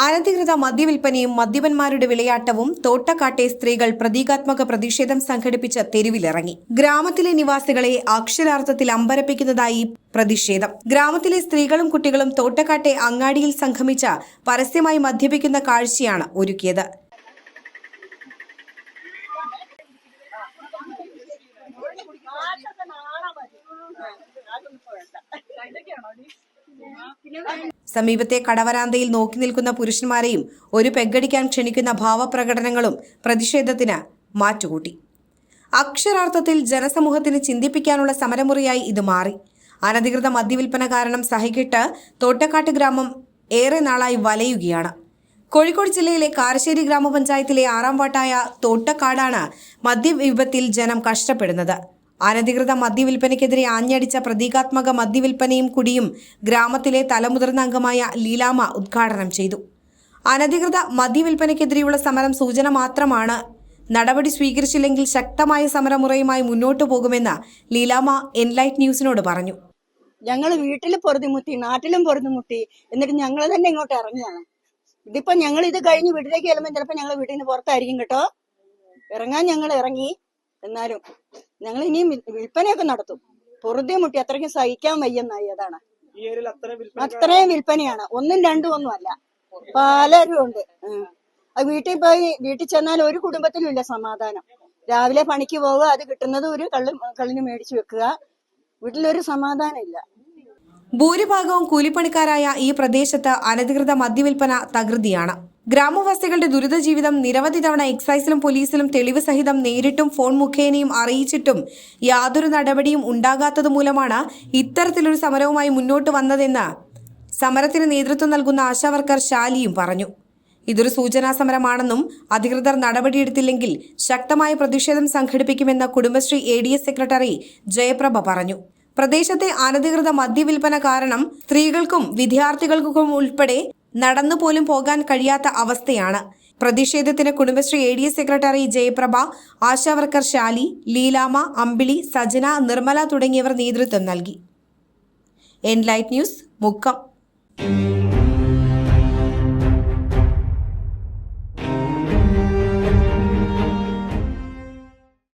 അനധികൃത മദ്യവിൽപ്പനയും മദ്യപന്മാരുടെ വിളയാട്ടവും തോട്ടക്കാട്ടെ സ്ത്രീകൾ പ്രതീകാത്മക പ്രതിഷേധം സംഘടിപ്പിച്ച് തെരുവിലിറങ്ങി. ഗ്രാമത്തിലെ നിവാസികളെ അക്ഷരാർത്ഥത്തിൽ അമ്പരപ്പിക്കുന്നതായി പ്രതിഷേധം. ഗ്രാമത്തിലെ സ്ത്രീകളും കുട്ടികളും തോട്ടക്കാട്ടെ അങ്ങാടിയിൽ സംഗമിച്ച് പരസ്യമായി മദ്യപിക്കുന്ന കാഴ്ചയാണ് ഒരുക്കിയത്. സമീപത്തെ കടവരാന്തയിൽ നോക്കി നിൽക്കുന്ന പുരുഷന്മാരെയും ഒരു പെഗ്ഗടിക്കാൻ ക്ഷണിക്കുന്ന ഭാവപ്രകടനങ്ങളും പ്രതിഷേധത്തിന് മാറ്റുകൂട്ടി. അക്ഷരാർത്ഥത്തിൽ ജനസമൂഹത്തിന് ചിന്തിപ്പിക്കാനുള്ള സമരമുറിയായി ഇത് മാറി. അനധികൃത മദ്യവിൽപ്പന കാരണം സഹികെട്ട് തോട്ടക്കാട്ട് ഗ്രാമം ഏറെ നാളായി വലയുകയാണ്. കോഴിക്കോട് ജില്ലയിലെ കാരശ്ശേരി ഗ്രാമപഞ്ചായത്തിലെ 6ാം വാർഡായ തോട്ടക്കാടാണ് മദ്യവിപത്തിൽ ജനം കഷ്ടപ്പെടുന്നത്. അനധികൃത മദ്യവിൽപ്പനയ്ക്കെതിരെ ആഞ്ഞടിച്ച പ്രതീകാത്മക മദ്യവിൽപ്പനയും കുടിയും ഗ്രാമത്തിലെ തലമുതിർന്ന അംഗമായ ലീലാമ്മ ഉദ്ഘാടനം ചെയ്തു. അനധികൃത മദ്യവിൽപ്പനയ്ക്കെതിരെയുള്ള സമരം സൂചന മാത്രമാണ്. നടപടി സ്വീകരിച്ചില്ലെങ്കിൽ ശക്തമായ സമരമുറയുമായി മുന്നോട്ടു പോകുമെന്ന് ലീലാമ്മ എൻലൈറ്റ് ന്യൂസിനോട് പറഞ്ഞു. ഞങ്ങൾ വീട്ടിൽ പൊറുതിമുട്ടി, നാട്ടിലും പൊറുതിമുട്ടി, എന്നിട്ട് ഞങ്ങൾ തന്നെ ഇങ്ങോട്ട് ഇറങ്ങിയാണ്. ഇതിപ്പോ ഞങ്ങൾ ഇത് കഴിഞ്ഞ് വീട്ടിലേക്ക് ചെല്ലുമ്പോൾ ചിലപ്പോൾ ഞങ്ങൾ വീട്ടിൽ നിന്ന് പുറത്തായിരിക്കും കേട്ടോ. ഇറങ്ങാൻ ഞങ്ങൾ ഇറങ്ങി, എന്നാലും ഞങ്ങൾ ഇനിയും വിൽപ്പനയൊക്കെ നടത്തും. പൊറുതിമുട്ടി അത്രയ്ക്കും സഹിക്കാൻ വയ്യെന്നായി. അതാണ് അത്രയും വിൽപ്പനയാണ്. 1ഉം 2ഉം ഒന്നും അല്ല, പലരും ഉണ്ട്. വീട്ടിൽ ചെന്നാൽ ഒരു കുടുംബത്തിലും ഇല്ല സമാധാനം. രാവിലെ പണിക്ക് പോവുക, അത് കിട്ടുന്നത് ഒരു കള്ളിന് മേടിച്ചു വെക്കുക, വീട്ടിലൊരു സമാധാനം ഇല്ല. ഭൂരിഭാഗവും കൂലിപ്പണിക്കാരായ ഈ പ്രദേശത്ത് അനധികൃത മദ്യവിൽപ്പന തകൃതിയാണ്. ഗ്രാമവാസികളുടെ ദുരിത ജീവിതം നിരവധി തവണ എക്സൈസിലും പോലീസിലും തെളിവ് സഹിതം നേരിട്ടും ഫോൺ മുഖേനയും അറിയിച്ചിട്ടും യാതൊരു നടപടിയും ഉണ്ടാകാത്തതുമൂലമാണ് ഇത്തരത്തിലൊരു സമരവുമായി മുന്നോട്ട് വന്നതെന്ന് സമരത്തിന് നേതൃത്വം നൽകുന്ന ആശാവർക്കർ ശാലിയും പറഞ്ഞു. ഇതൊരു സൂചനാ സമരമാണെന്നും അധികൃതർ നടപടിയെടുത്തില്ലെങ്കിൽ ശക്തമായ പ്രതിഷേധം സംഘടിപ്പിക്കുമെന്ന് കുടുംബശ്രീ ADS സെക്രട്ടറി ജയപ്രഭ പറഞ്ഞു. പ്രദേശത്തെ അനധികൃത മദ്യവിൽപ്പന കാരണം സ്ത്രീകൾക്കും വിദ്യാർത്ഥികൾക്കും ഉൾപ്പെടെ നടന്നുപോലും പോകാൻ കഴിയാത്ത അവസ്ഥയാണ്. പ്രതിഷേധത്തിന് കുടുംബശ്രീ ADS സെക്രട്ടറി ജയപ്രഭ, ആശാവർക്കർ ശാലി, ലീലാമ്മ, അമ്പിളി, സജന, നിർമ്മല തുടങ്ങിയവർ നേതൃത്വം നൽകി. Enlight News, Mukkam.